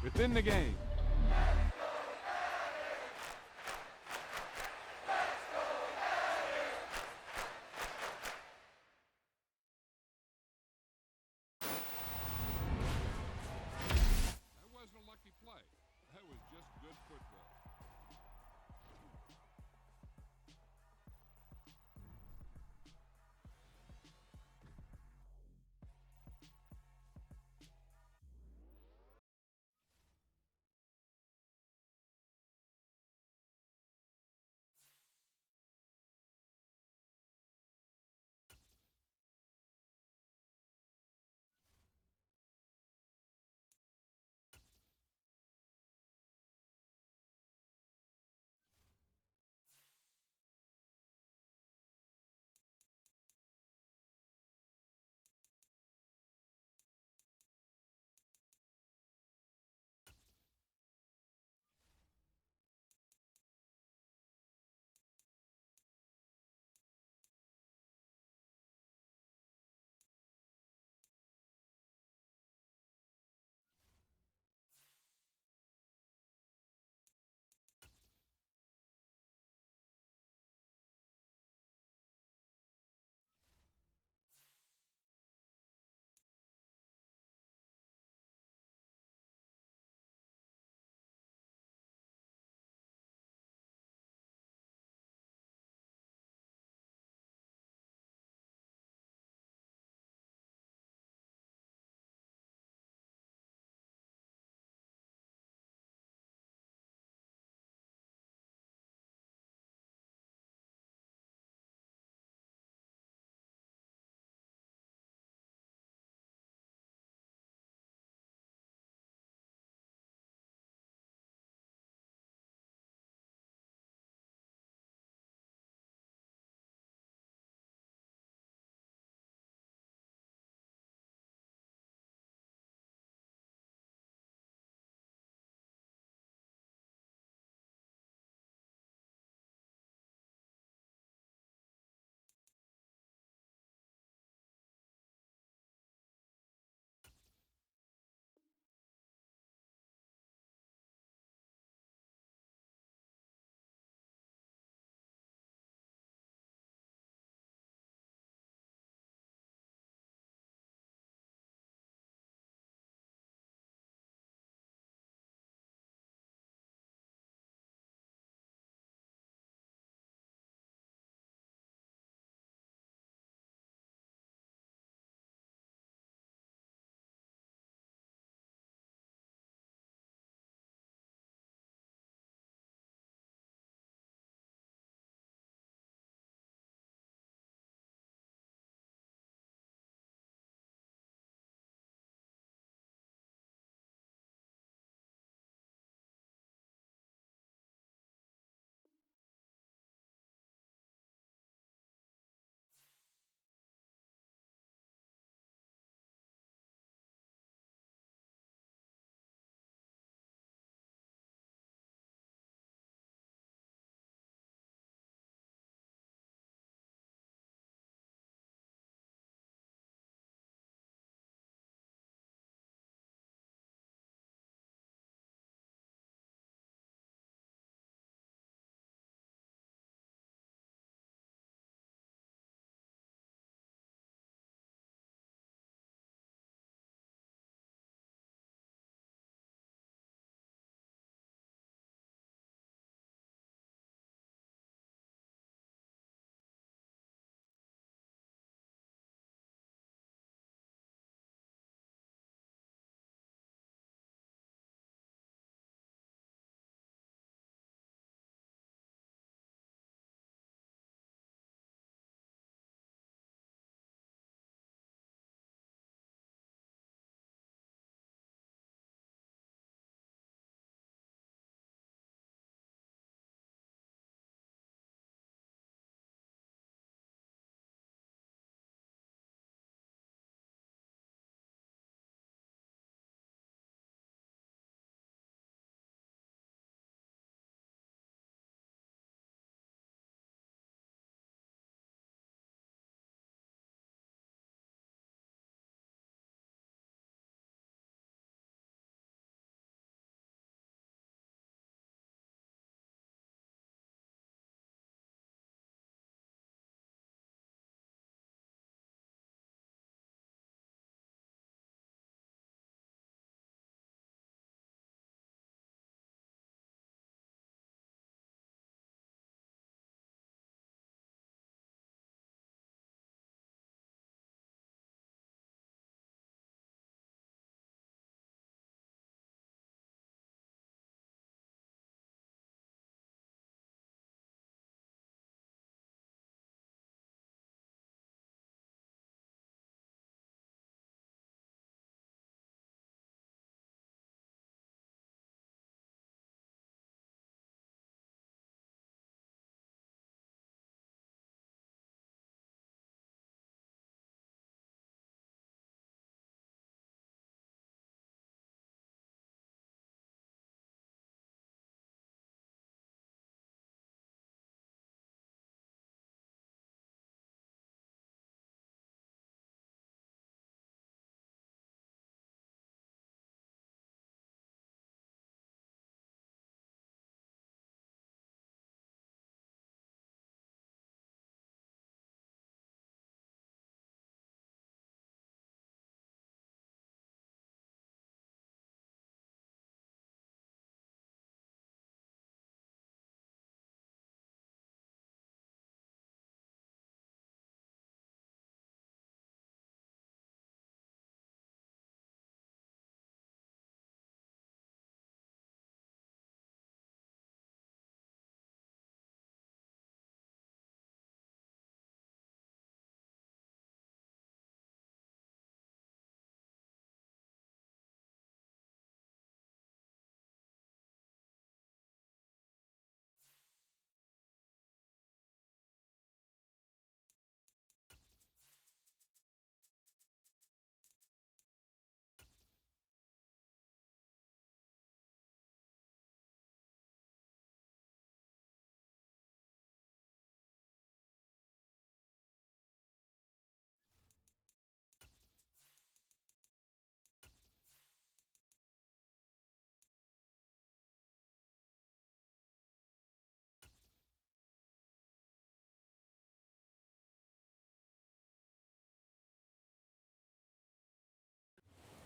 within the game. That wasn't a lucky play. That was just good football.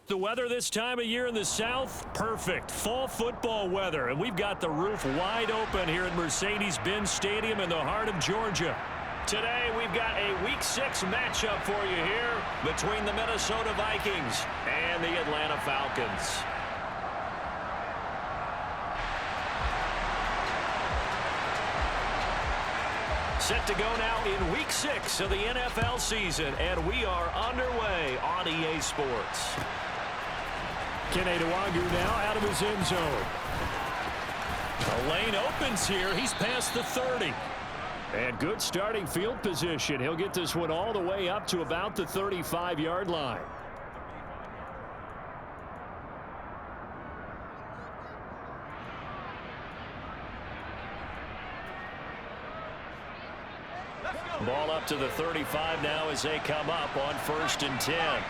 The weather this time of year in the South, perfect. Fall football weather, and we've got the roof wide open here at Mercedes-Benz Stadium in the heart of Georgia. Today, we've got a Week 6 matchup for you here between the Minnesota Vikings and the Atlanta Falcons. Set to go now in Week 6 of the NFL season, and we are underway on EA Sports. Kene Nwangwu now out of his end zone. The lane opens here. He's past the 30. And good starting field position. He'll get this one all the way up to about the 35-yard line. Ball up to the 35 now as they come up on 1st and 10.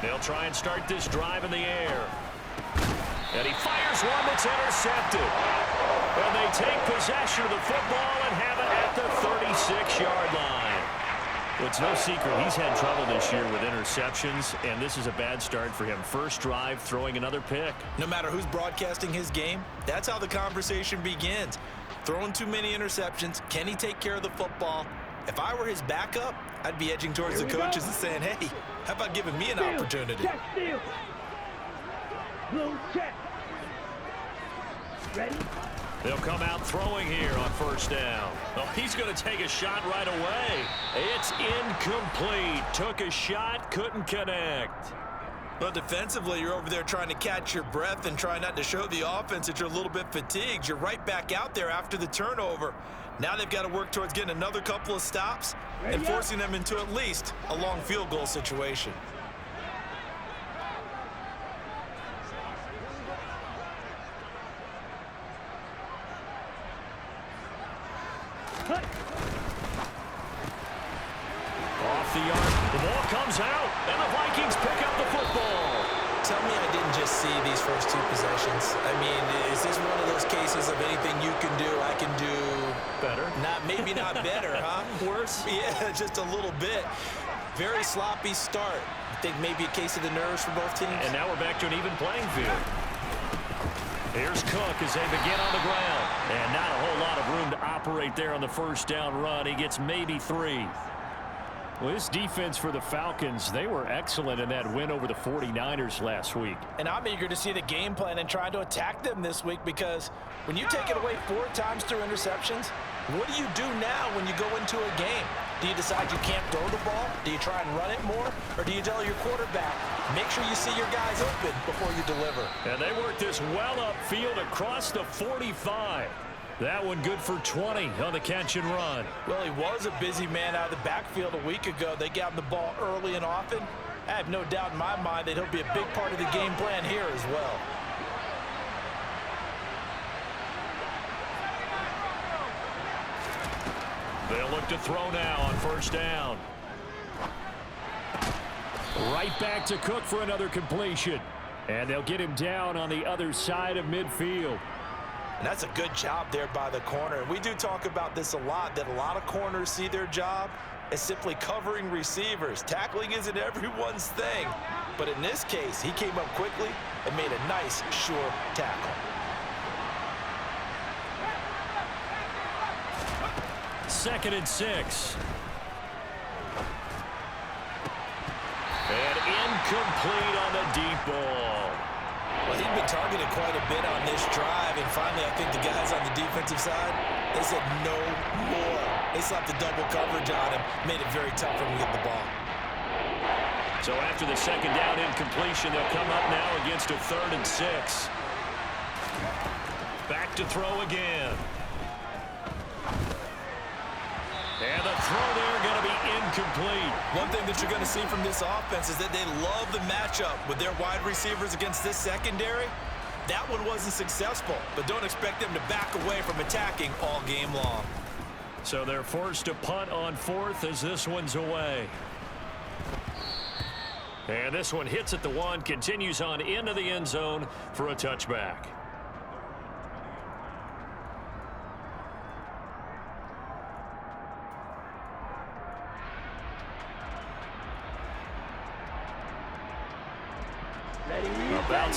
They'll try and start this drive in the air. And he fires one that's intercepted. And they take possession of the football and have it at the 36-yard line. Well, it's no secret he's had trouble this year with interceptions, and this is a bad start for him. First drive, throwing another pick. No matter who's broadcasting his game, that's how the conversation begins. Throwing too many interceptions. Can he take care of the football? If I were his backup, I'd be edging towards the coaches and saying, hey, how about giving me an opportunity? Check, steal. Blue check. Ready? They'll come out throwing here on 1st down. Oh, he's going to take a shot right away. It's incomplete. Took a shot, couldn't connect. Well, defensively, you're over there trying to catch your breath and try not to show the offense that you're a little bit fatigued. You're right back out there after the turnover. Now they've got to work towards getting another couple of stops and forcing them into at least a long field goal situation. Off the yard, the ball comes out, and the Vikings pick up the football. Tell me I didn't just see these first two possessions. I mean, is this one of those cases of anything you can do, I can do better? Maybe not better, huh? Worse? Yeah, just a little bit. Very sloppy start. I think maybe a case of the nerves for both teams. And now we're back to an even playing field. Here's Cook as they begin on the ground. And not a whole lot of room to operate there on the 1st down run. He gets maybe 3. Well, this defense for the Falcons, they were excellent in that win over the 49ers last week. And I'm eager to see the game plan and try to attack them this week, because when you take it away 4 times through interceptions, what do you do now when you go into a game? Do you decide you can't throw the ball? Do you try and run it more? Or do you tell your quarterback, make sure you see your guys open before you deliver? And they work this well upfield across the 45. That one good for 20 on the catch and run. Well, he was a busy man out of the backfield a week ago. They got him the ball early and often. I have no doubt in my mind that he'll be a big part of the game plan here as well. They'll look to throw now on 1st down. Right back to Cook for another completion. And they'll get him down on the other side of midfield. And that's a good job there by the corner. And we do talk about this a lot, that a lot of corners see their job as simply covering receivers. Tackling isn't everyone's thing. But in this case, he came up quickly and made a nice, sure tackle. Second and 6. And incomplete on the deep ball. Well, he'd been targeted quite a bit on this drive, and finally I think the guys on the defensive side, they said no more. They slapped the double coverage on him, made it very tough for him to get the ball. So after the 2nd down incompletion, they'll come up now against a 3rd and 6. Back to throw again. And the throw there going to be incomplete. One thing that you're going to see from this offense is that they love the matchup with their wide receivers against this secondary. That one wasn't successful, but don't expect them to back away from attacking all game long. So they're forced to punt on 4th as this one's away. And this one hits at the 1, continues on into the end zone for a touchback.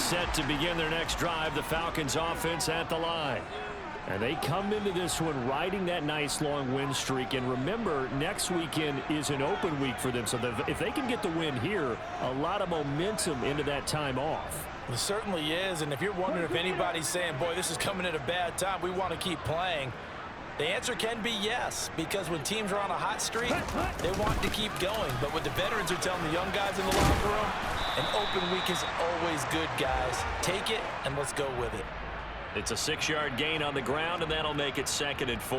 set to begin their next drive. The Falcons offense at the line. And they come into this one riding that nice long win streak. And remember, next weekend is an open week for them. So if they can get the win here, a lot of momentum into that time off. It certainly is. And if you're wondering if anybody's saying, boy, this is coming at a bad time, we want to keep playing, the answer can be yes, because when teams are on a hot streak, they want to keep going. But what the veterans are telling the young guys in the locker room, an open week is always good, guys. Take it, and let's go with it. It's a 6-yard gain on the ground, and that'll make it 2nd and 4.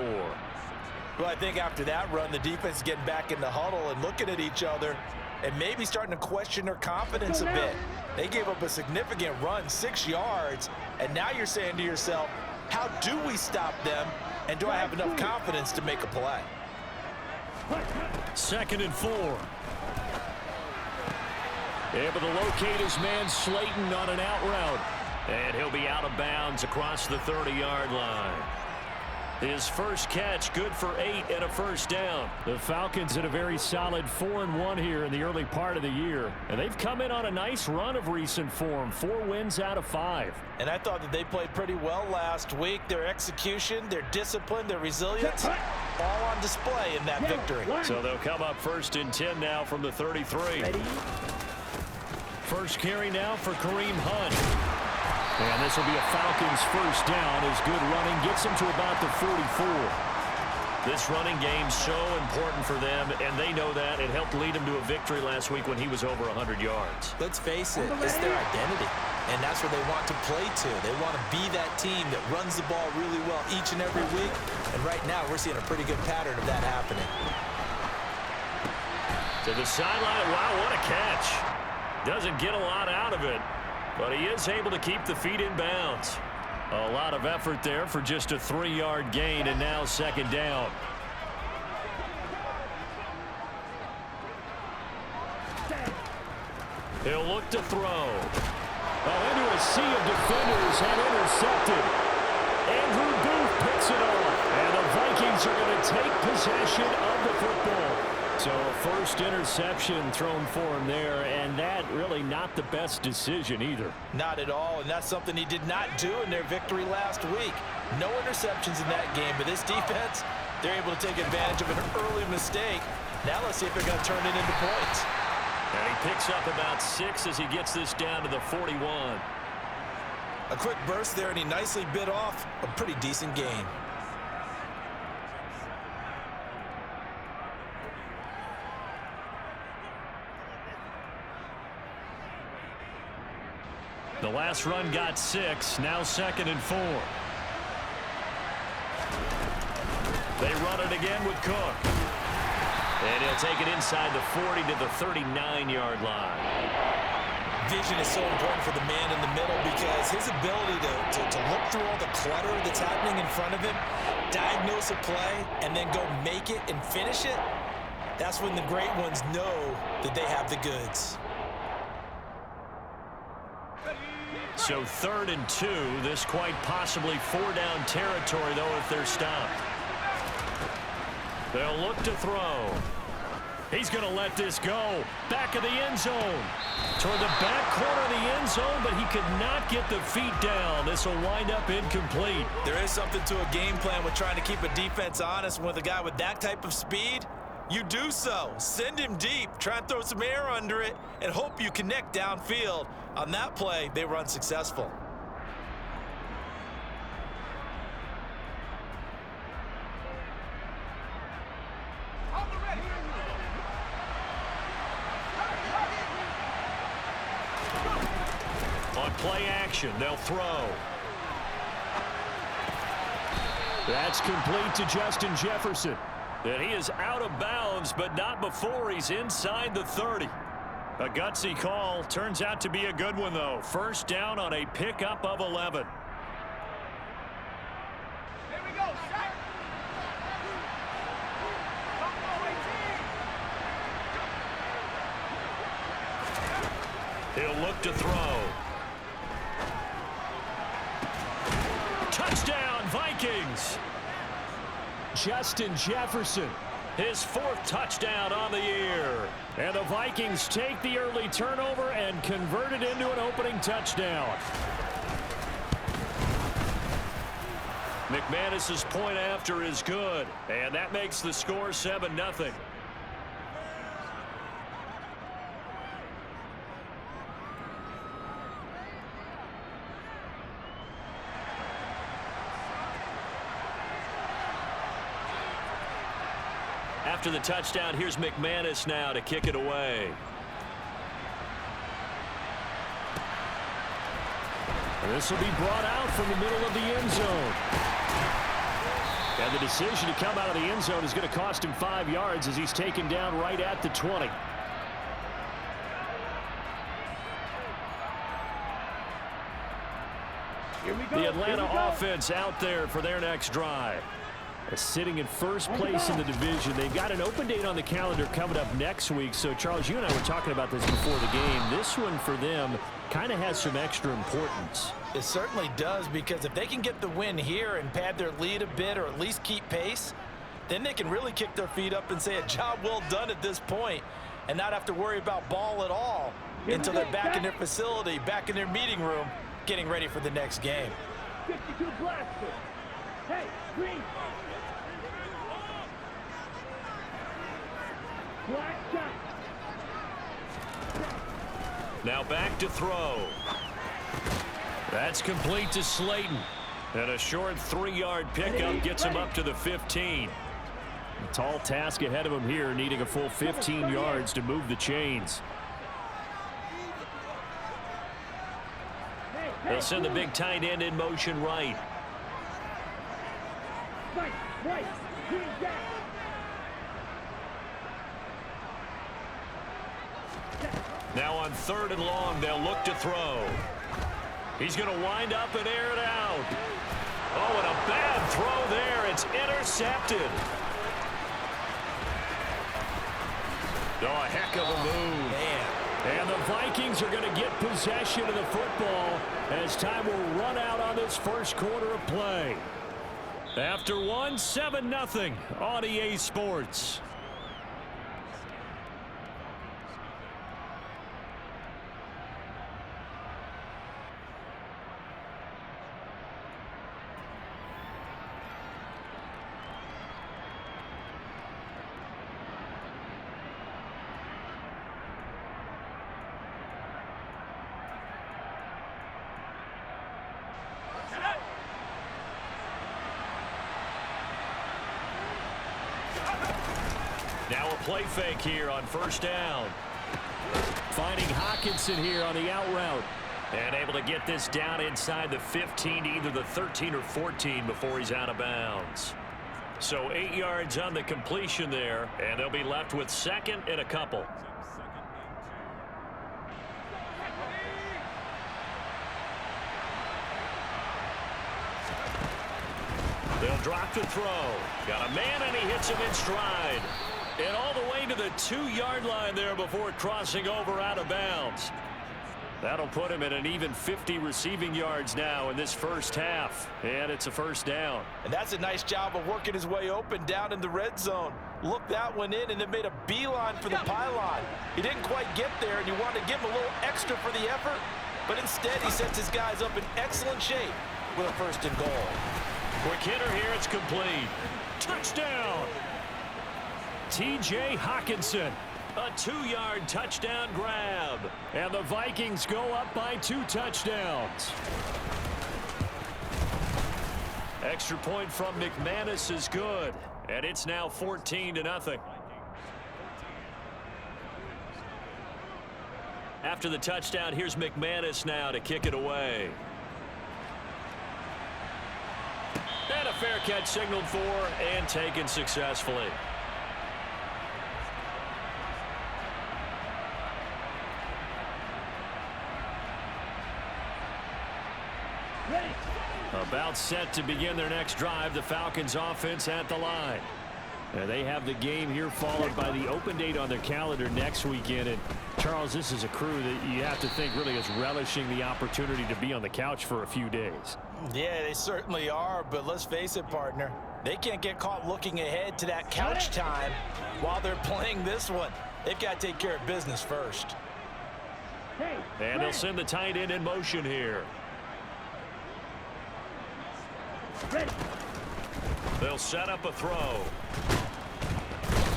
Well, I think after that run, the defense is getting back in the huddle and looking at each other and maybe starting to question their confidence a bit. They gave up a significant run, 6 yards, and now you're saying to yourself, how do we stop them, and do I have enough confidence to make a play? 2nd and 4. Able to locate his man Slayton on an out route. And he'll be out of bounds across the 30-yard line. His first catch, good for 8 and a first down. The Falcons in a very solid 4-1 here in the early part of the year. And they've come in on a nice run of recent form. 4 wins out of 5. And I thought that they played pretty well last week. Their execution, their discipline, their resilience, all on display in that victory. So they'll come up 1st and 10 now from the 33. First carry now for Kareem Hunt. And this will be a Falcons first down as good running gets them to about the 44. This running game so important for them, and they know that. It helped lead them to a victory last week when he was over 100 yards. Let's face it, it's their identity, and that's where they want to play to. They want to be that team that runs the ball really well each and every week, and right now we're seeing a pretty good pattern of that happening. To the sideline. Wow, what a catch. Doesn't get a lot out of it. But he is able to keep the feet in bounds. A lot of effort there for just a 3-yard gain, and now 2nd down. He'll look to throw. Well, into a sea of defenders and intercepted. Andrew Booth picks it off. And the Vikings are going to take possession of the football. So a first interception thrown for him there, and that really not the best decision either. Not at all, and that's something he did not do in their victory last week. No interceptions in that game, but this defense, they're able to take advantage of an early mistake. Now let's see if they're going to turn it into points. And he picks up about 6 as he gets this down to the 41. A quick burst there, and he nicely bit off a pretty decent gain. The last run got 6, now 2nd and 4. They run it again with Cook. And he'll take it inside the 40 to the 39-yard line. Vision is so important for the man in the middle because his ability to look through all the clutter that's happening in front of him, diagnose a play, and then go make it and finish it, that's when the great ones know that they have the goods. So 3rd and 2, this quite possibly 4-down territory, though, if they're stopped. They'll look to throw. He's going to let this go. Back of the end zone. Toward the back corner of the end zone, but he could not get the feet down. This will wind up incomplete. There is something to a game plan with trying to keep a defense honest. With a guy with that type of speed, you do so. Send him deep. Try and throw some air under it and hope you connect downfield. On that play, they were unsuccessful. On play action, they'll throw. That's complete to Justin Jefferson. And he is out of bounds, but not before he's inside the 30. A gutsy call. Turns out to be a good one, though. First down on a pickup of 11. Here we go, set. He'll look to throw. Touchdown, Vikings. Justin Jefferson His 4th touchdown on the year. And the Vikings take the early turnover and convert it into an opening touchdown. McManus's point after is good, and that makes the score 7-0. After the touchdown, here's McManus now to kick it away. This will be brought out from the middle of the end zone. And the decision to come out of the end zone is going to cost him 5 yards as he's taken down right at the 20. The Atlanta offense out there for their next drive. Sitting in first place in the division. They've got an open date on the calendar coming up next week. So, Charles, you and I were talking about this before the game. This one for them kind of has some extra importance. It certainly does, because if they can get the win here and pad their lead a bit or at least keep pace, then they can really kick their feet up and say a job well done at this point and not have to worry about ball at all until they're back in their facility, back in their meeting room, getting ready for the next game. 52 blaster. Hey, green. Black shot. Now back to throw. That's complete to Slayton. And a short 3-yard pickup gets him up to the 15. A tall task ahead of him here, needing a full 15 yards to move the chains. They'll send the big tight end in motion right. Now on 3rd and long, they'll look to throw. He's going to wind up and air it out. Oh, and a bad throw there. It's intercepted. Oh, a heck of a move. Man. And the Vikings are going to get possession of the football as time will run out on this first quarter of play. After 7-0 on EA Sports. Now a play fake here on 1st down. Finding Hockenson here on the out route. And able to get this down inside the 15 to either the 13 or 14 before he's out of bounds. So 8 yards on the completion there, and they'll be left with 2nd and a couple. They'll drop the throw. Got a man, and he hits him in stride. And all the way to the 2-yard line there before crossing over out of bounds. That'll put him at an even 50 receiving yards now in this first half. And it's a 1st down. And that's a nice job of working his way open down in the red zone. Looked that one in and then made a beeline for the pylon. He didn't quite get there, and you wanted to give him a little extra for the effort. But instead, he sets his guys up in excellent shape with a 1st and goal. Quick hitter here, it's complete. Touchdown! T.J. Hockenson, a 2-yard touchdown grab. And the Vikings go up by 2 touchdowns. Extra point from McManus is good. And it's now 14-0. After the touchdown, here's McManus now to kick it away. And a fair catch signaled for and taken successfully. About set to begin their next drive, the Falcons offense at the line. And they have the game here followed by the open date on their calendar next weekend. And Charles, this is a crew that you have to think really is relishing the opportunity to be on the couch for a few days. Yeah, they certainly are, but let's face it, partner. They can't get caught looking ahead to that couch time while they're playing this one. They've got to take care of business first. And they'll send the tight end in motion here. They'll set up a throw.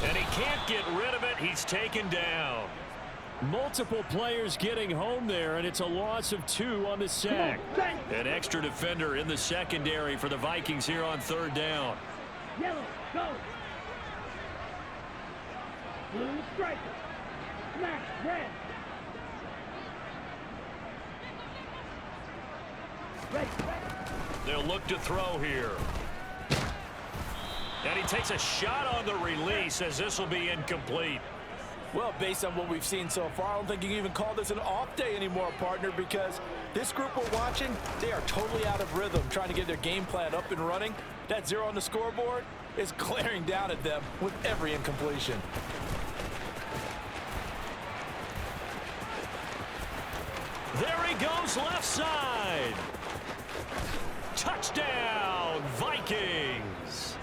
And he can't get rid of it. He's taken down. Multiple players getting home there, and it's a loss of 2 on the sack. An extra defender in the secondary for the Vikings here on 3rd down. Yellow, go. Blue striker. Smash, red. Red. They'll look to throw here. And he takes a shot on the release as this will be incomplete. Well, based on what we've seen so far, I don't think you can even call this an off day anymore, partner, because this group we're watching, they are totally out of rhythm trying to get their game plan up and running. That 0 on the scoreboard is glaring down at them with every incompletion. There he goes left side. Touchdown, Vikings.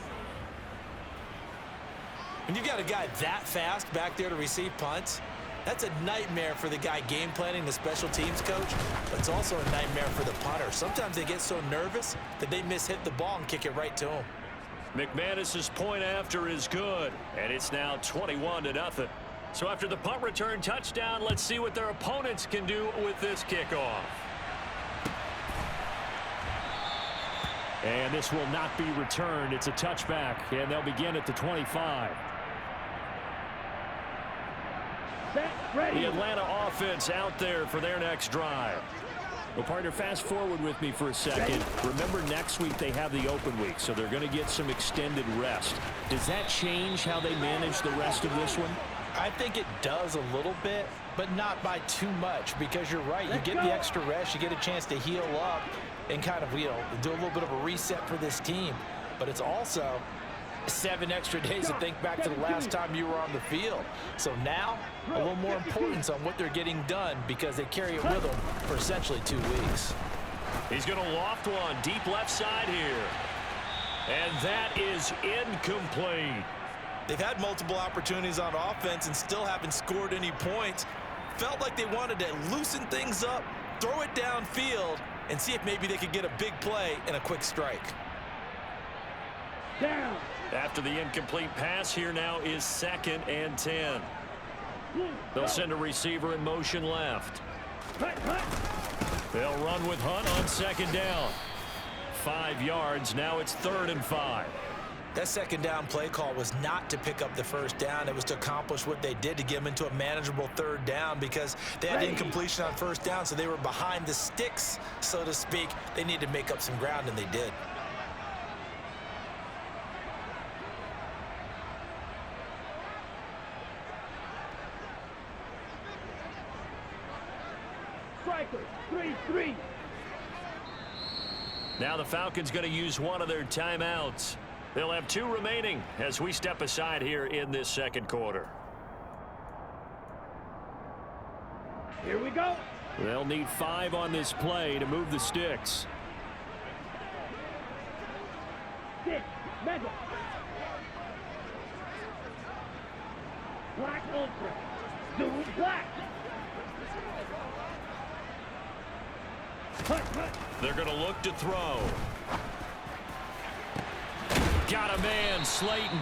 When you've got a guy that fast back there to receive punts, that's a nightmare for the guy game planning, the special teams coach, but it's also a nightmare for the punter. Sometimes they get so nervous that they hit the ball and kick it right to him. McManus's point after is good, and it's now 21-0. So after the punt return touchdown, let's see what their opponents can do with this kickoff. And this will not be returned. It's a touchback, and they'll begin at the 25. The Atlanta offense out there for their next drive. Well, partner, fast forward with me for a second. Remember, next week they have the open week, so they're going to get some extended rest. Does that change how they manage the rest of this one? I think it does a little bit, but not by too much, because you're right. You get the extra rest. You get a chance to heal up and kind of, do a little bit of a reset for this team. But it's also 7 extra days to think back to the last time you were on the field. So now, a little more importance on what they're getting done because they carry it with them for essentially 2 weeks. He's going to loft one deep left side here. And that is incomplete. They've had multiple opportunities on offense and still haven't scored any points. Felt like they wanted to loosen things up, throw it downfield, and see if maybe they could get a big play and a quick strike. Down. After the incomplete pass, here now is 2nd and 10. They'll send a receiver in motion left. They'll run with Hunt on 2nd down. 5 yards. Now it's 3rd and 5. That 2nd down play call was not to pick up the 1st down. It was to accomplish what they did to get them into a manageable 3rd down because they had incompletion on 1st down, so they were behind the sticks, so to speak. They needed to make up some ground, and they did. Striker, 3-3. Now the Falcons going to use one of their timeouts. They'll have 2 remaining as we step aside here in this 2nd quarter. Here we go. They'll need 5 on this play to move the sticks. Stick, mega. Black ultra. Zoom black. They're going to look to throw. Got a man, Slayton.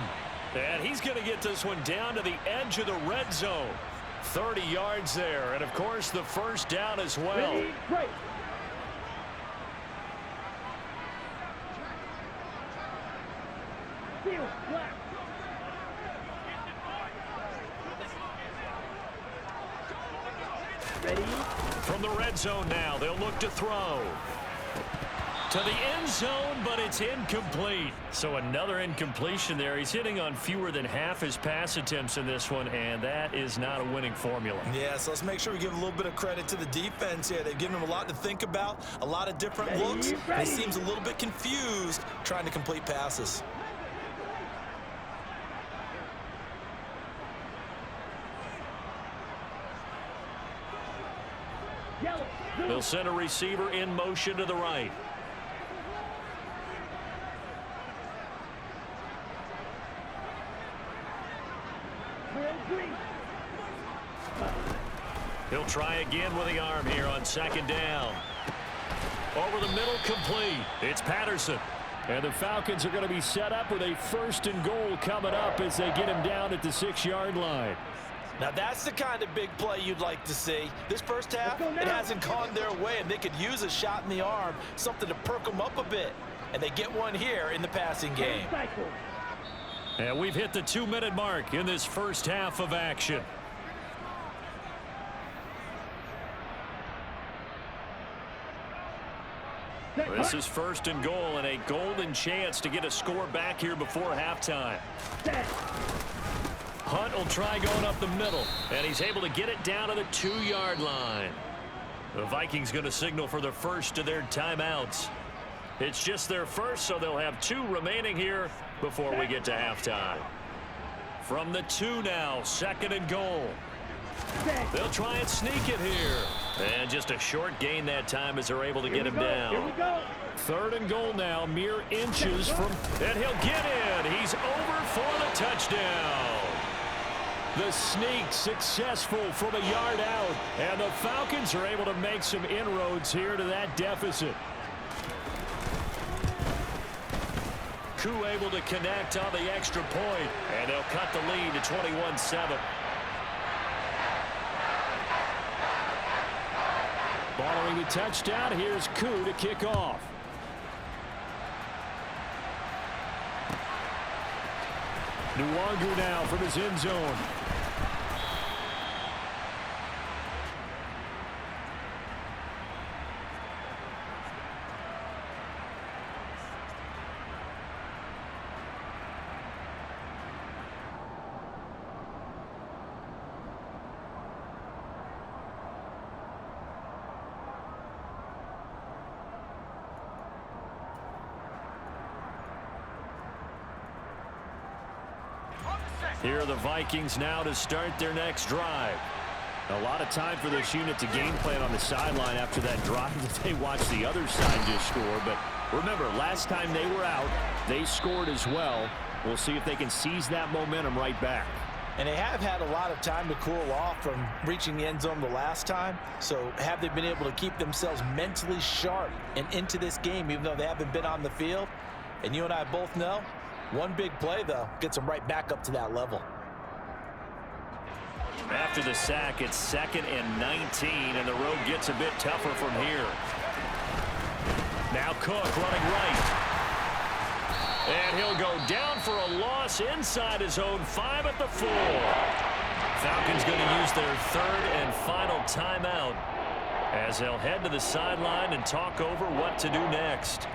And he's going to get this one down to the edge of the red zone. 30 yards there. And, of course, the 1st down as well. Ready, break. Field, black. Ready. From the red zone now, they'll look to throw. To the end zone, but it's incomplete. So another incompletion there. He's hitting on fewer than half his pass attempts in this one, and that is not a winning formula. Yeah, so let's make sure we give a little bit of credit to the defense here. They've given him a lot to think about, a lot of different looks. He seems a little bit confused trying to complete passes. send a receiver in motion to the right. He'll try again with the arm here on second down. Over the middle, complete. It's Patterson. And the Falcons are going to be set up with a 1st and goal coming up as they get him down at the 6-yard line. Now that's the kind of big play you'd like to see. This first half, it hasn't gone their way, and they could use a shot in the arm, something to perk them up a bit. And they get one here in the passing game. And we've hit the 2-minute mark in this first half of action. This is 1st and goal and a golden chance to get a score back here before halftime. Hunt will try going up the middle, and he's able to get it down to the 2-yard line. The Vikings going to signal for the first of their timeouts. It's just their first, so they'll have 2 remaining here before we get to halftime. From the 2 now, 2nd and goal. They'll try and sneak it here. And just a short gain that time as they're able to get him down. 3rd and goal now, mere inches from, and he'll get in. He's over for the touchdown. The sneak successful from a yard out, and the Falcons are able to make some inroads here to that deficit. Koo able to connect on the extra point, and they'll cut the lead to 21-7. Following the touchdown, here's Koo to kick off. Nwangu now from his end zone. Here are the Vikings now to start their next drive. A lot of time for this unit to game plan on the sideline after that drive that they watched the other side just score. But remember, last time they were out, they scored as well. We'll see if they can seize that momentum right back. And they have had a lot of time to cool off from reaching the end zone the last time. So have they been able to keep themselves mentally sharp and into this game, even though they haven't been on the field? And you and I both know, one big play, though, gets them right back up to that level. After the sack, it's 2nd and 19, and the road gets a bit tougher from here. Now Cook running right. And he'll go down for a loss inside his own 5 at the 4. Falcons going to use their 3rd and final timeout as they'll head to the sideline and talk over what to do next.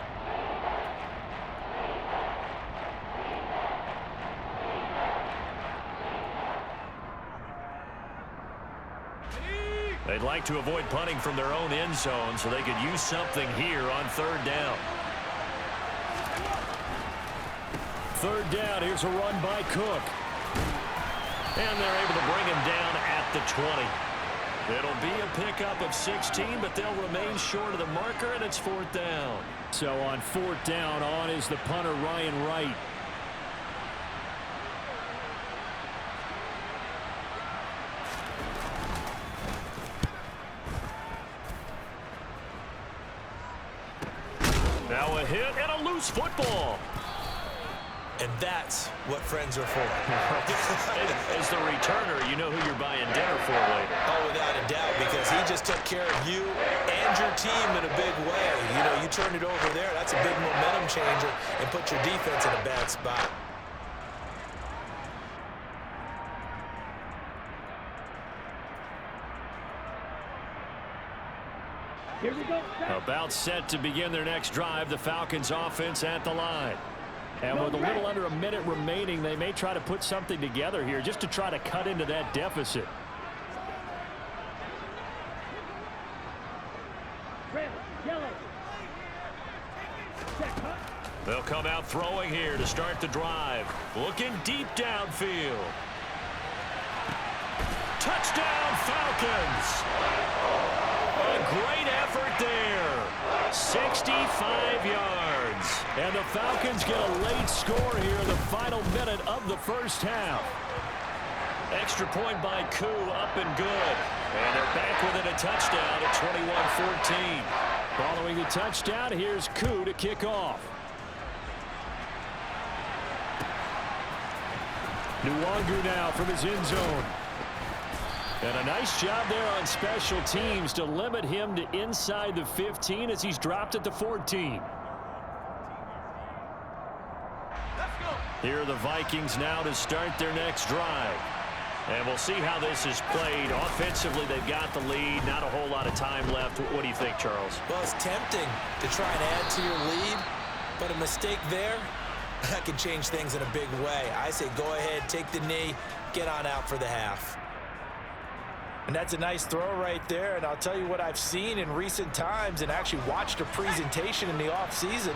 They'd like to avoid punting from their own end zone so they could use something here on 3rd down. 3rd down, here's a run by Cook. And they're able to bring him down at the 20. It'll be a pickup of 16, but they'll remain short of the marker, and it's 4th down. So on 4th down, on is the punter, Ryan Wright. Now a hit and a loose football. And that's what friends are for. As the returner, you know who you're buying dinner for later. Oh, without a doubt, because he just took care of you and your team in a big way. You know, you turned it over there. That's a big momentum changer and put your defense in a bad spot. Here we go. About set to begin their next drive, the Falcons offense at the line. And with a little under a minute remaining, they may try to put something together here just to try to cut into that deficit. Red, yellow. They'll come out throwing here to start the drive. Looking deep downfield. Touchdown, Falcons! A great effort there. 65 yards. And the Falcons get a late score here in the final minute of the first half. Extra point by Koo, up and good. And they're back within a touchdown at 21-14. Following the touchdown, here's Koo to kick off. Nwangu now from his end zone. And a nice job there on special teams to limit him to inside the 15 as he's dropped at the 14. Here are the Vikings now to start their next drive. And we'll see how this is played. Offensively, they've got the lead. Not a whole lot of time left. What do you think, Charles? Well, it's tempting to try and add to your lead, but a mistake there, that can change things in a big way. I say go ahead, take the knee, get on out for the half. And that's a nice throw right there. And I'll tell you what I've seen in recent times and actually watched a presentation in the offseason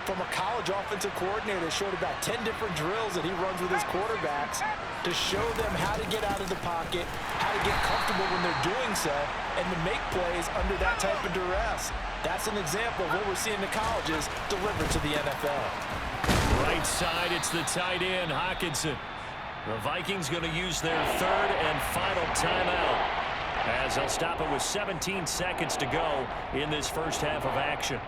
from a college offensive coordinator that showed about 10 different drills that he runs with his quarterbacks to show them how to get out of the pocket, how to get comfortable when they're doing so, and to make plays under that type of duress. That's an example of what we're seeing the colleges deliver to the NFL. Right side, it's the tight end, Hockenson. The Vikings going to use their third and final timeout as they'll stop it with 17 seconds to go in this first half of action.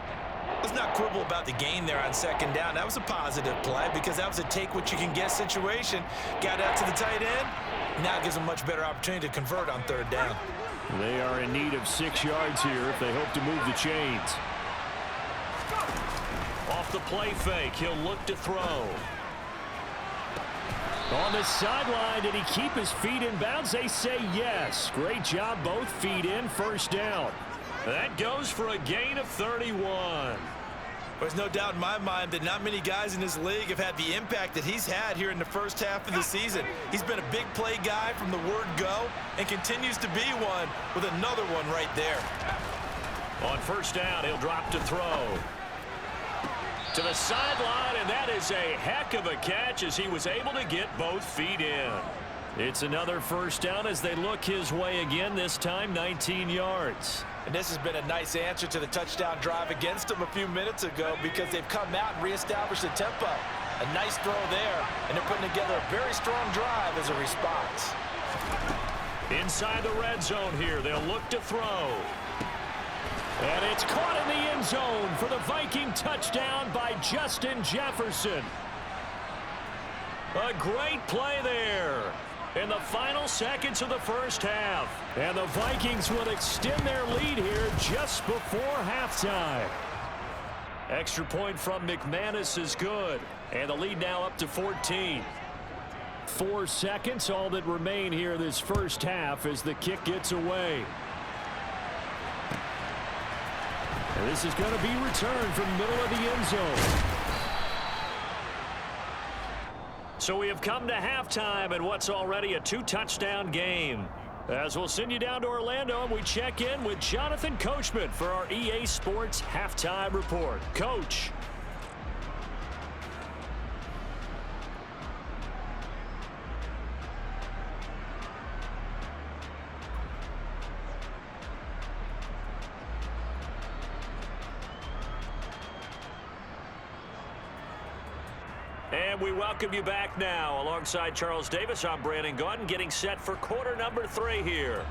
Let's not quibble about the gain there on second down. That was a positive play because that was a take-what-you-can-get situation. Got out to the tight end. Now it gives them a much better opportunity to convert on third down. They are in need of 6 yards here if they hope to move the chains. Off the play fake, he'll look to throw. On the sideline, did he keep his feet in bounds? They say yes. Great job, both feet in, first down. That goes for a gain of 31. There's no doubt in my mind that not many guys in this league have had the impact that he's had here in the first half of the season. He's been a big play guy from the word go and continues to be one with another one right there. On first down, he'll drop to throw. To the sideline, and that is a heck of a catch as he was able to get both feet in. It's another first down as they look his way again, this time 19 yards. And this has been a nice answer to the touchdown drive against them a few minutes ago because they've come out and reestablished the tempo. A nice throw there, and they're putting together a very strong drive as a response. Inside the red zone here, they'll look to throw. And it's caught in the end zone for the Viking touchdown by Justin Jefferson. A great play there in the final seconds of the first half. And the Vikings will extend their lead here just before halftime. Extra point from McManus is good. And the lead now up to 14. 4 seconds, all that remain here this first half as the kick gets away. And this is going to be returned from the middle of the end zone. So we have come to halftime in what's already a 2-touchdown game. As we'll send you down to Orlando and we check in with Jonathan Coachman for our EA Sports Halftime Report. Coach. And we welcome you back now. Alongside Charles Davis, I'm Brandon Gaudin, getting set for quarter number 3 here.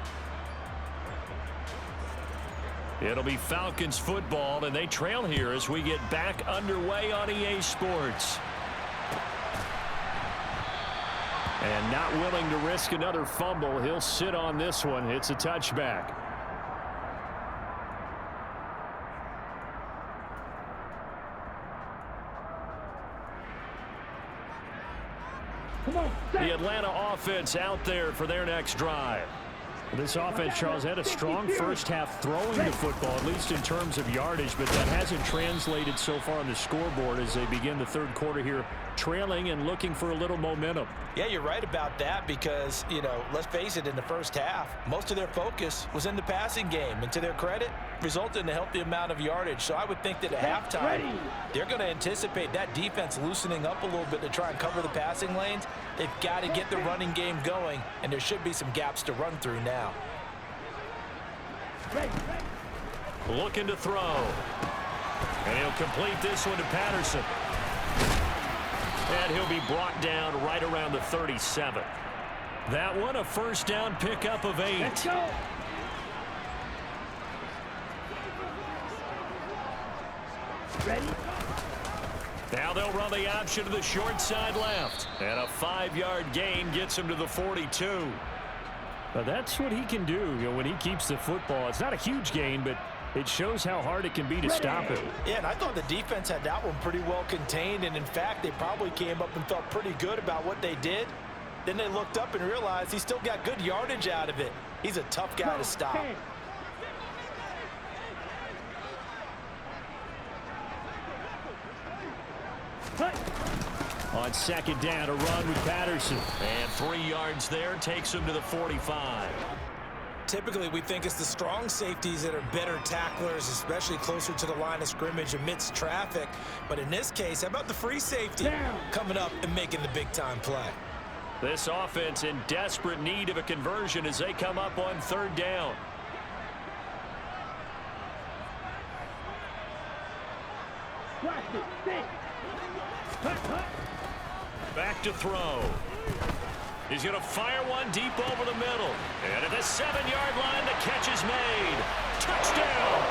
It'll be Falcons football, and they trail here as we get back underway on EA Sports. And not willing to risk another fumble, he'll sit on this one. It's a touchback. The Atlanta offense out there for their next drive. This offense, Charles, had a strong first half throwing the football, at least in terms of yardage, but that hasn't translated so far on the scoreboard as they begin the third quarter here, trailing and looking for a little momentum. Yeah, you're right about that because, you know, let's face it, in the first half, most of their focus was in the passing game, and to their credit, resulted in a healthy amount of yardage. So I would think that at halftime, they're going to anticipate that defense loosening up a little bit to try and cover the passing lanes. They've got to get the running game going, and there should be some gaps to run through now. Looking to throw. And he'll complete this one to Patterson. And he'll be brought down right around the 37. That one a first down pickup of 8. Let's go. Ready? Now they'll run the option to the short side left. And a 5-yard gain gets him to the 42. Now that's what he can do, when he keeps the football. It's not a huge gain, but it shows how hard it can be to stop him. Yeah, and I thought the defense had that one pretty well contained, and in fact, they probably came up and felt pretty good about what they did. Then they looked up and realized he still got good yardage out of it. He's a tough guy to stop. On second down, a run with Patterson. And 3 yards there takes him to the 45. Typically, we think it's the strong safeties that are better tacklers, especially closer to the line of scrimmage amidst traffic. But in this case, how about the free safety coming up and making the big-time play? This offense in desperate need of a conversion as they come up on third down. Back to throw. He's going to fire one deep over the middle. And at the 7-yard line, the catch is made. Touchdown!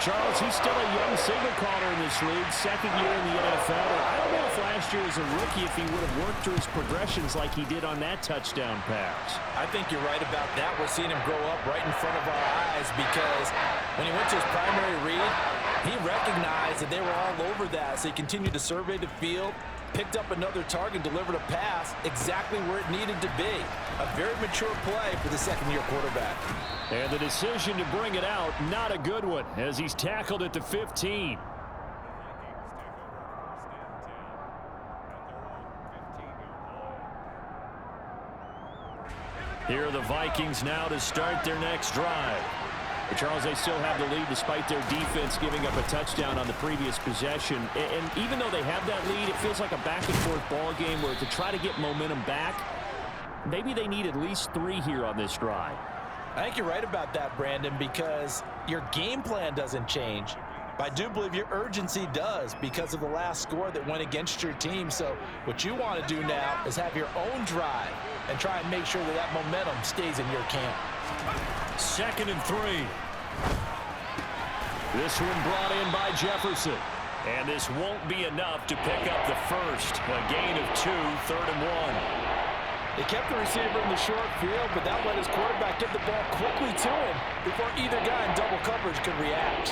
Charles, he's still a young signal caller in this league, second year in the NFL. I don't know if last year as a rookie if he would have worked through his progressions like he did on that touchdown pass. I think you're right about that. We're seeing him grow up right in front of our eyes because when he went to his primary read, he recognized that they were all over that, so he continued to survey the field, picked up another target, delivered a pass exactly where it needed to be. A very mature play for the second-year quarterback. And the decision to bring it out, not a good one, as he's tackled at the 15. Here are the Vikings now to start their next drive. Charles, they still have the lead despite their defense giving up a touchdown on the previous possession. And even though they have that lead, it feels like a back-and-forth ball game where to try to get momentum back, maybe they need at least 3 here on this drive. I think you're right about that, Brandon, because your game plan doesn't change. But I do believe your urgency does because of the last score that went against your team. So what you want to do now is have your own drive and try and make sure that that momentum stays in your camp. 2nd and 3. This one brought in by Jefferson. And this won't be enough to pick up the first. A gain of 2, 3rd and 1. They kept the receiver in the short field, but that let his quarterback get the ball quickly to him before either guy in double coverage could react.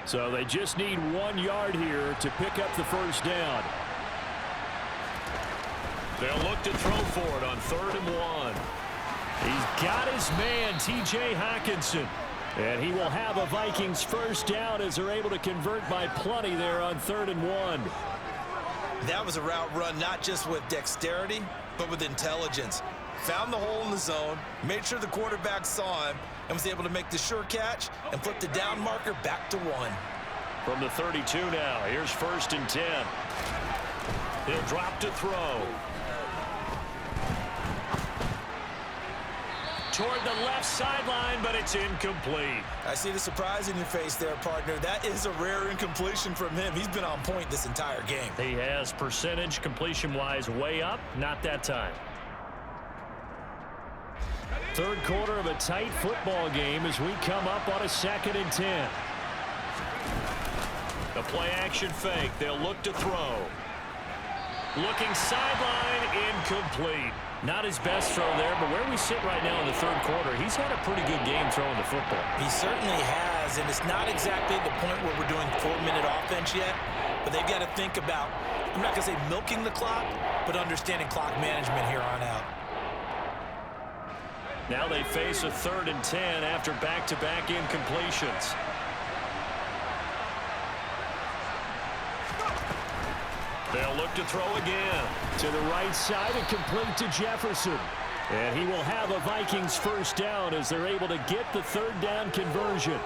So they just need 1 yard here to pick up the first down. They'll look to throw for it on 3rd and 1. He's got his man, T.J. Hockenson. And he will have a Vikings first down as they're able to convert by plenty there on 3rd and 1. That was a route run not just with dexterity, but with intelligence. Found the hole in the zone, made sure the quarterback saw him, and was able to make the sure catch and flip the down marker back to 1. From the 32 now, here's 1st and 10. He'll drop to throw. Toward the left sideline, but it's incomplete. I see the surprise in your face there, partner. That is a rare incompletion from him. He's been on point this entire game. He has percentage completion-wise way up, not that time. 3rd quarter of a tight football game as we come up on a 2nd and 10. The play-action fake. They'll look to throw. Looking sideline, incomplete. Not his best throw there, but where we sit right now in the 3rd quarter, he's had a pretty good game throwing the football. He certainly has, and it's not exactly the point where we're doing 4-minute offense yet, but they've got to think about, I'm not going to say milking the clock, but understanding clock management here on out. Now they face a 3rd and 10 after back-to-back incompletions. They'll look to throw again. To the right side and complete to Jefferson. And he will have a Vikings first down as they're able to get the 3rd down conversion.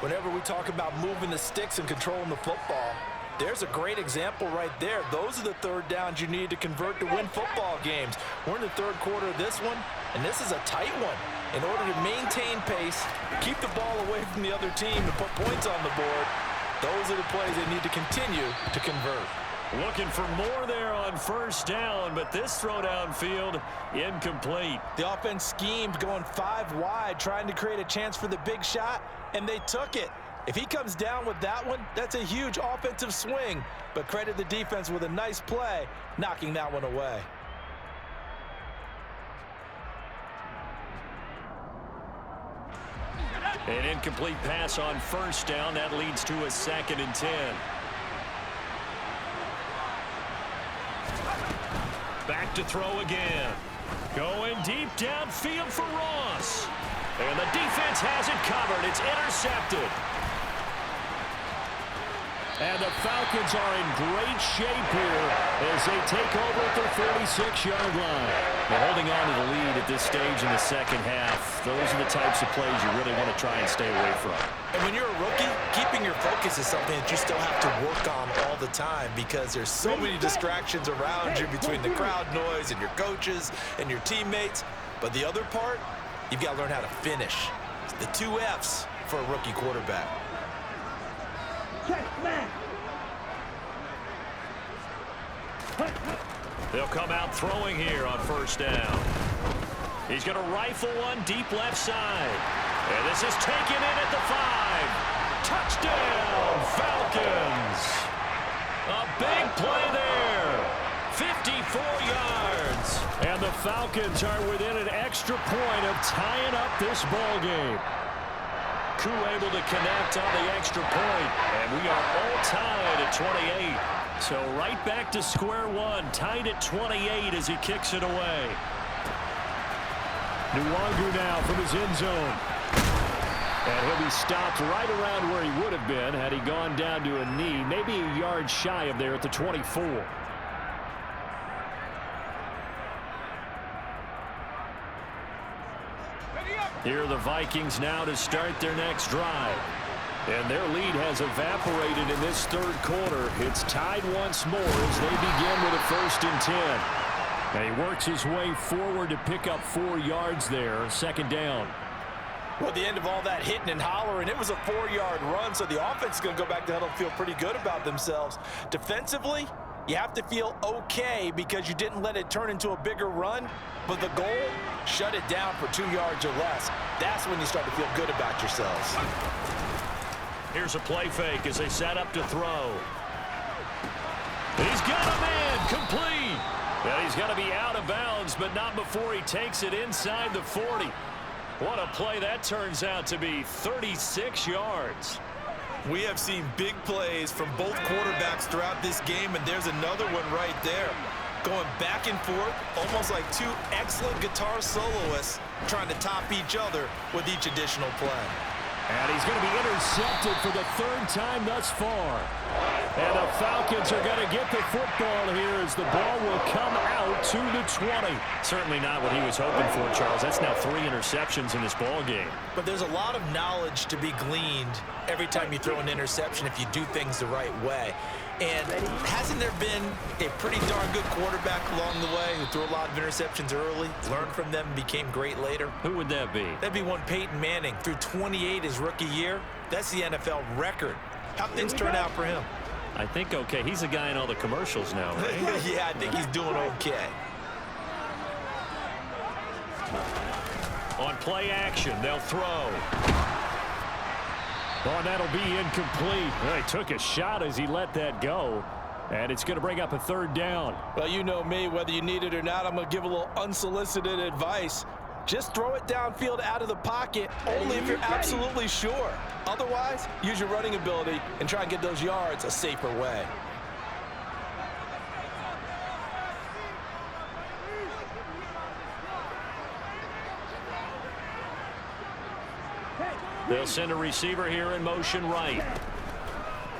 Whenever we talk about moving the sticks and controlling the football, there's a great example right there. Those are the third downs you need to convert to win football games. We're in the third quarter of this one, and this is a tight one. In order to maintain pace, keep the ball away from the other team, and put points on the board, those are the plays they need to continue to convert. Looking for more there on first down, but this throw downfield incomplete. The offense schemed going 5 wide, trying to create a chance for the big shot, and they took it. If he comes down with that one, that's a huge offensive swing, but credit the defense with a nice play, knocking that one away. An incomplete pass on first down. That leads to a 2nd and 10. Back to throw again. Going deep downfield for Ross. And the defense has it covered. It's intercepted. And the Falcons are in great shape here as they take over at their 46-yard line. They're holding on to the lead at this stage in the second half. Those are the types of plays you really want to try and stay away from. And when you're a rookie, keeping your focus is something that you still have to work on all the time because there's so many distractions around you between the crowd noise and your coaches and your teammates. But the other part, you've got to learn how to finish. It's the 2 F's for a rookie quarterback. They'll come out throwing here on first down. He's going to rifle one deep left side. And this is taken in at the 5. Touchdown, Falcons. A big play there. 54 yards. And the Falcons are within an extra point of tying up this ball game. Koo able to connect on the extra point, and we are all tied at 28. So right back to square one, tied at 28 as he kicks it away. Nwangu now from his end zone. And he'll be stopped right around where he would have been had he gone down to a knee, maybe a yard shy of there at the 24. Here are the Vikings now to start their next drive. And their lead has evaporated in this third quarter. It's tied once more as they begin with a 1st and 10. And he works his way forward to pick up 4 yards there, 2nd down. Well, at the end of all that hitting and hollering, it was a 4-yard run, so the offense is going to go back to huddle and feel pretty good about themselves. Defensively, you have to feel okay because you didn't let it turn into a bigger run, but the goal, shut it down for 2 yards or less. That's when you start to feel good about yourselves. Here's a play fake as they set up to throw. He's got a man complete. Well, he's got to be out of bounds, but not before he takes it inside the 40. What a play that turns out to be, 36 yards. We have seen big plays from both quarterbacks throughout this game, and there's another one right there. Going back and forth, almost like 2 excellent guitar soloists trying to top each other with each additional play. And he's going to be intercepted for the 3rd time thus far. And the Falcons are going to get the football here as the ball will come out to the 20. Certainly not what he was hoping for, Charles. That's now 3 interceptions in this ball game. But there's a lot of knowledge to be gleaned every time you throw an interception if you do things the right way. And hasn't there been a pretty darn good quarterback along the way who threw a lot of interceptions early, learned from them, and became great later? Who would that be? That'd be one Peyton Manning. Threw 28 his rookie year. That's the NFL record. How'd things turn out for him? I think okay. He's a guy in all the commercials now, right? Yeah, I think he's doing okay. On play action, they'll throw. Oh, and that'll be incomplete. Well, he took a shot as he let that go. And it's going to bring up a 3rd down. Well, you know me, whether you need it or not, I'm going to give a little unsolicited advice. Just throw it downfield out of the pocket, only if you're absolutely sure. Otherwise, use your running ability and try and get those yards a safer way. They'll send a receiver here in motion right.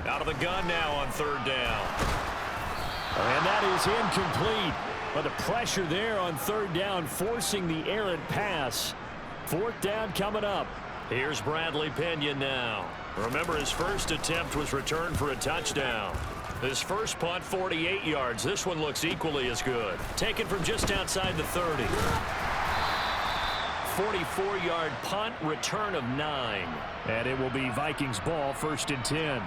Out of the gun now on 3rd down. And that is incomplete. But the pressure there on 3rd down, forcing the errant pass. 4th down coming up. Here's Bradley Pinion now. Remember, his first attempt was returned for a touchdown. His first punt, 48 yards. This one looks equally as good. Taken from just outside the 30. 44-yard punt, return of 9. And it will be Vikings ball, 1st and 10.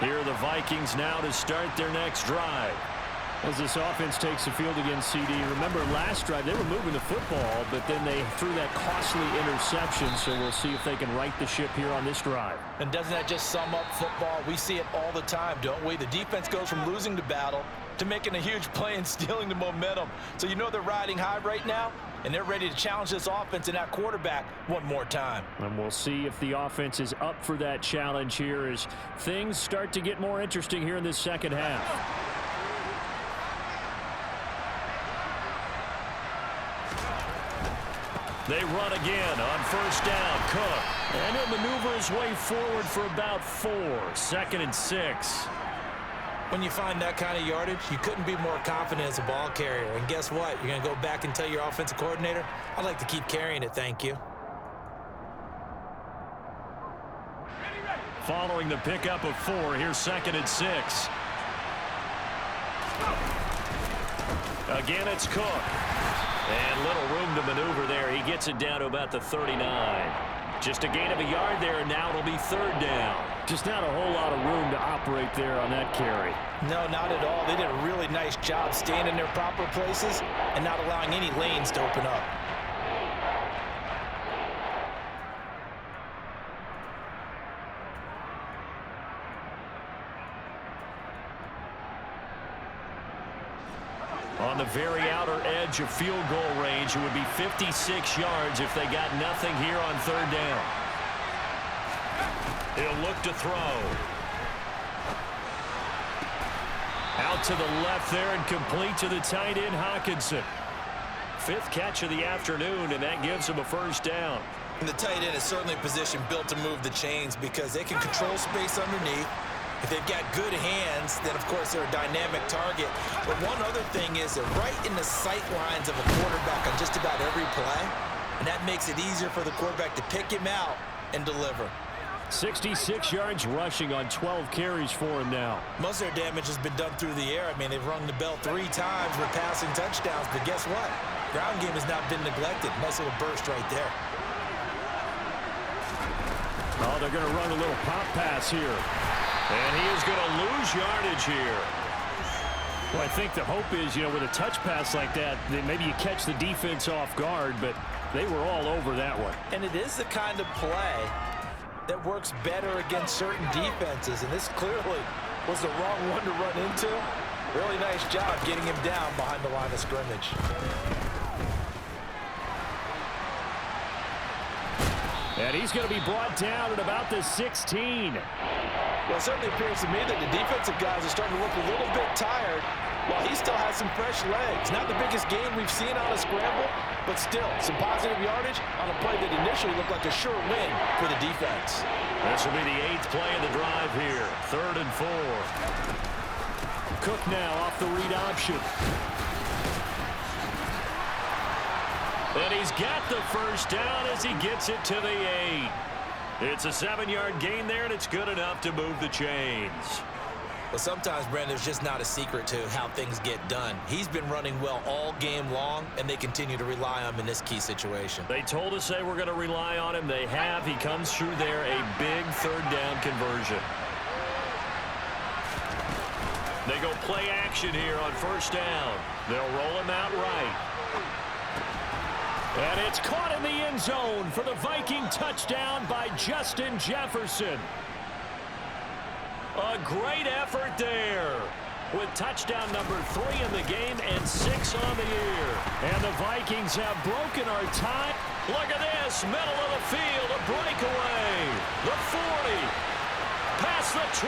Here are the Vikings now to start their next drive. As this offense takes the field against CD, remember last drive they were moving the football, but then they threw that costly interception, so we'll see if they can right the ship here on this drive. And doesn't that just sum up football? We see it all the time, don't we? The defense goes from losing the battle to making a huge play and stealing the momentum. So you know they're riding high right now, and they're ready to challenge this offense and that quarterback one more time. And we'll see if the offense is up for that challenge here as things start to get more interesting here in this second half. They run again on 1st down. Cook. And he'll maneuver his way forward for about 4. 2nd and 6. When you find that kind of yardage, you couldn't be more confident as a ball carrier. And guess what? You're going to go back and tell your offensive coordinator, I'd like to keep carrying it, thank you. Following the pickup of 4, here's 2nd and 6. Again, it's Cook. And little room to maneuver there. He gets it down to about the 39. Just a gain of a yard there, and now it'll be 3rd down. Just not a whole lot of room to operate there on that carry. No, not at all. They did a really nice job staying in their proper places and not allowing any lanes to open up. On the very outer edge of field goal range, it would be 56 yards if they got nothing here on 3rd down. He'll look to throw. Out to the left there and complete to the tight end, Hawkinson. 5th catch of the afternoon, and that gives him a 1st down. And the tight end is certainly a position built to move the chains because they can control space underneath. If they've got good hands, then, of course, they're a dynamic target. But one other thing is they're right in the sight lines of a quarterback on just about every play, and that makes it easier for the quarterback to pick him out and deliver. 66 yards rushing on 12 carries for him now. Most of their damage has been done through the air. I mean, they've rung the bell 3 times with passing touchdowns, but guess what? Ground game has not been neglected. Nice little burst right there. Oh, they're going to run a little pop pass here. And he is going to lose yardage here. Well, I think the hope is, you know, with a touch pass like that, then maybe you catch the defense off guard, but they were all over that one. And it is the kind of play that works better against certain defenses, and this clearly was the wrong one to run into. Really nice job getting him down behind the line of scrimmage. And he's going to be brought down at about the 16. Well, it certainly appears to me that the defensive guys are starting to look a little bit tired while he still has some fresh legs. Not the biggest game we've seen on a scramble, but still some positive yardage on a play that initially looked like a sure win for the defense. This will be the 8th play of the drive here. 3rd and 4. Cook now off the read option. And he's got the 1st down as he gets it to the 8. It's a 7-yard gain there, and it's good enough to move the chains. Well, sometimes, Brandon, there's just not a secret to how things get done. He's been running well all game long, and they continue to rely on him in this key situation. They told us they were going to rely on him. They have. He comes through there, a big 3rd down conversion. They go play action here on 1st down. They'll roll him out right. And it's caught in the end zone for the Viking touchdown by Justin Jefferson. A great effort there with touchdown number 3 in the game and 6 on the year. And the Vikings have broken our tie. Look at this, middle of the field, a breakaway. The 40, past the 20.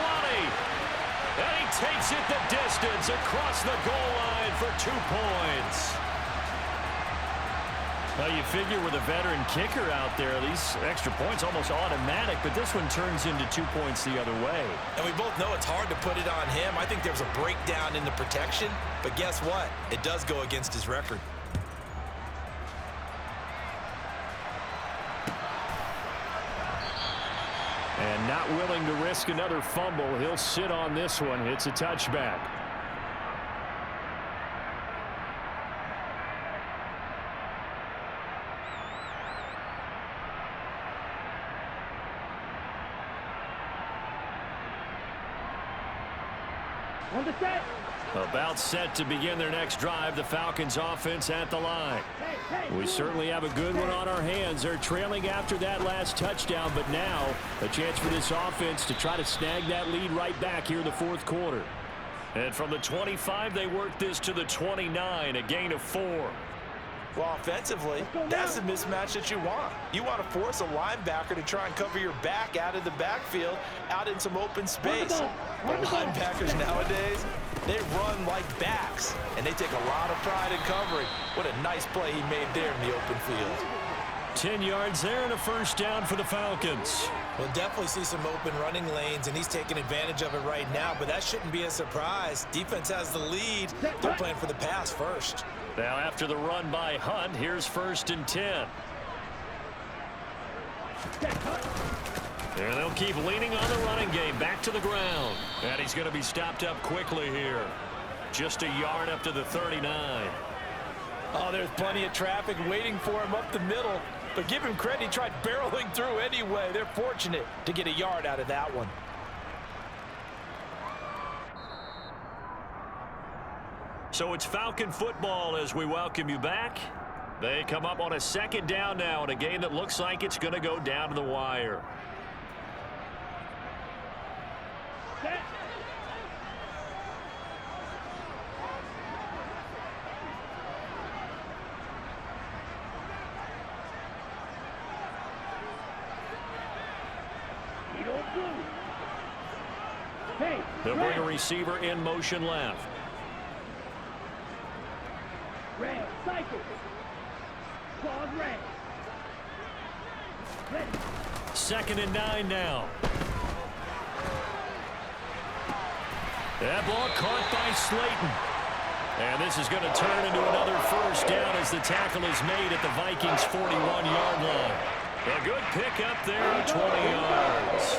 And he takes it the distance across the goal line for 2 points. Well, you figure with a veteran kicker out there, these extra points almost automatic, but this one turns into 2 points the other way. And we both know it's hard to put it on him. I think there's a breakdown in the protection, but guess what? It does go against his record. And not willing to risk another fumble. He'll sit on this one. It's a touchback. On the set. About set to begin their next drive. The Falcons offense at the line. We certainly have a good one on our hands. They're trailing after that last touchdown, but now a chance for this offense to try to snag that lead right back here in the fourth quarter. And from the 25, they work this to the 29, a gain of 4. Well, offensively, that's the mismatch that you want. You want to force a linebacker to try and cover your back out of the backfield, out in some open space. But linebackers nowadays, they run like backs, and they take a lot of pride in covering. What a nice play he made there in the open field. 10 yards there and a first down for the Falcons. We'll definitely see some open running lanes, and he's taking advantage of it right now, but that shouldn't be a surprise. Defense has the lead. They're playing for the pass first. Now after the run by Hunt, here's 1st and 10. And they'll keep leaning on the running game. Back to the ground. And he's going to be stopped up quickly here. Just a yard up to the 39. Oh, there's plenty of traffic waiting for him up the middle. But give him credit, he tried barreling through anyway. They're fortunate to get a yard out of that one. So it's Falcon football as we welcome you back. They come up on a 2nd down now in a game that looks like it's going to go down to the wire. They'll bring a receiver in motion left. Red, cycle. Claws red. Ready. 2nd and 9 now. That ball caught by Slayton. And this is going to turn into another first down as the tackle is made at the Vikings' 41-yard line. A good pickup there, 20 yards.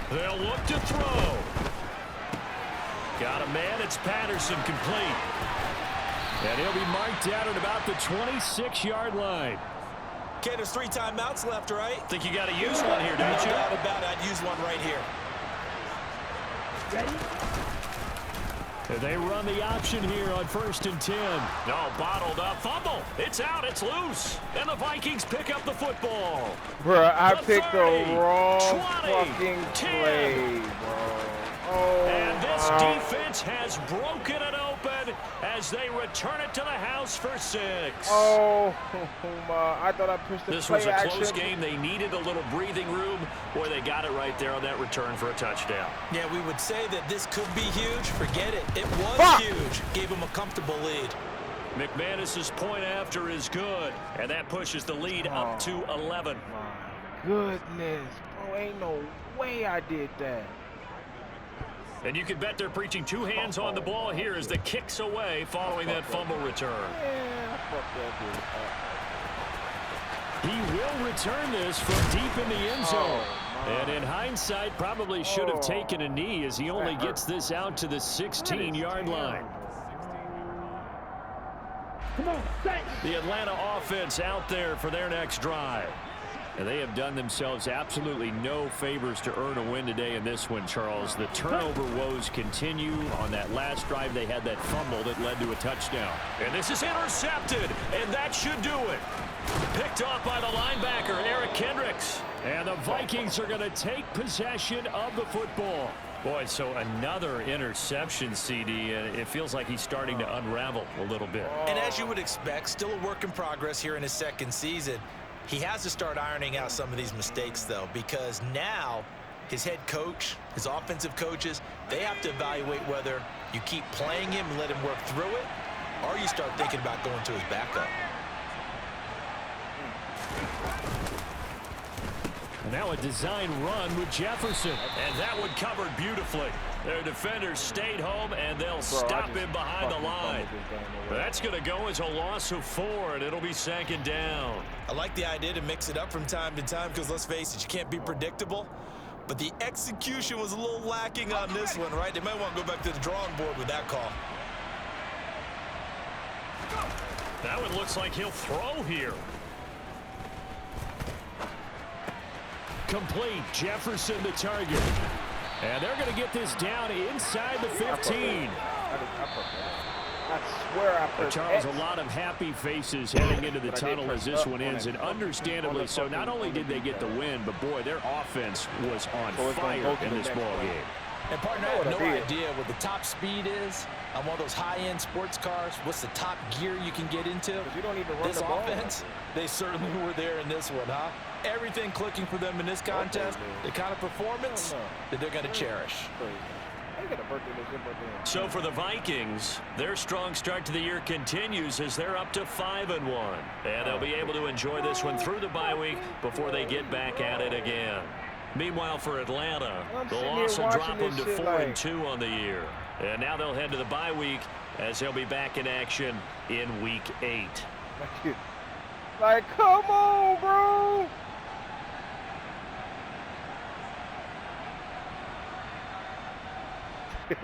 They'll look to throw. Got a man. It's Patterson, complete. And he'll be marked out at about the 26-yard line. Okay, there's 3 timeouts left, right? Think you got to use one here, don't you? No doubt about it. I'd use one right here. Ready. They run the option here on 1st and 10. No, bottled up. Fumble. It's out. It's loose. And the Vikings pick up the football. Bruh, I picked 30, the wrong 20, fucking 10. play, bro. Oh, And this defense has broken it open as they return it to the house for 6. Oh, my. I thought I pushed the This play was a action. close game. They needed a little breathing room. Boy, they got it right there on that return for a touchdown. Yeah, we would say that this could be huge. Forget it. It was huge. Gave him a comfortable lead. McManus's point after is good, and that pushes the lead up to 11. My goodness, bro. Ain't no way I did that. And you can bet they're preaching 2 hands on the ball here as the kick's away following that fumble return. Yeah, fuck that dude. He will return this from deep in the end zone. And in hindsight, probably should have taken a knee as he only gets this out to the 16-yard line. Come on, set. The Atlanta offense out there for their next drive. And they have done themselves absolutely no favors to earn a win today in this one, Charles. The turnover woes continue. On that last drive, they had that fumble that led to a touchdown. And this is intercepted, and that should do it. Picked off by the linebacker, Eric Kendricks. And the Vikings are going to take possession of the football. Boy, so another interception, CD, and it feels like he's starting to unravel a little bit. And as you would expect, still a work in progress here in his 2nd season. He has to start ironing out some of these mistakes, though, because now his head coach, his offensive coaches, they have to evaluate whether you keep playing him and let him work through it, or you start thinking about going to his backup. Now a design run with Jefferson. And that one covered beautifully. Their defenders stayed home, and they'll stop him behind the line. That's going to go as a loss of 4, and it'll be 2nd down. I like the idea to mix it up from time to time because, let's face it, you can't be predictable. But the execution was a little lacking on this one, right? They might want to go back to the drawing board with that call. That one looks like he'll throw here. Complete. Jefferson the target. And they're going to get this down inside the 15. I swear I put Charles, a lot of happy faces heading into the tunnel as this one ends, and understandably so. Not only did they get the win, but boy, their offense was on fire in this ball game. And partner, I have no idea what the top speed is on one of those high-end sports cars. What's the top gear you can get into? You don't even run this the ball. offense, they certainly were there in this one, huh? Everything clicking for them in this contest, the kind of performance that they're going to cherish. So for the Vikings, their strong start to the year continues as they're up to 5-1. And they'll be able to enjoy this one through the bye week before they get back at it again. Meanwhile, for Atlanta, the loss will drop them to 4-2 on the year. And now they'll head to the bye week as they'll be back in action in Week 8. Like, come on, bro. Oh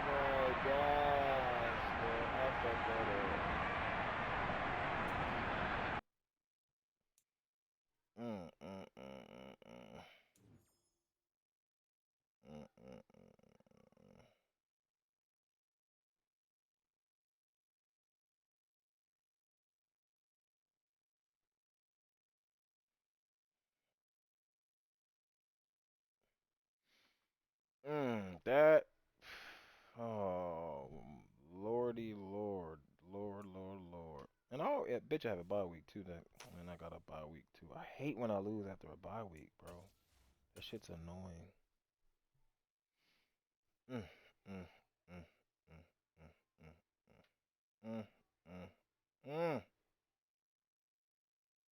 my gosh, man. I fucked that up. That, oh, lordy lord, lord. And yeah, bitch, I have a bye week too. And I got a bye week too. I hate when I lose after a bye week, bro. That shit's annoying. Mm, mm, mm, mm, mm, mm, mm, mm, mm.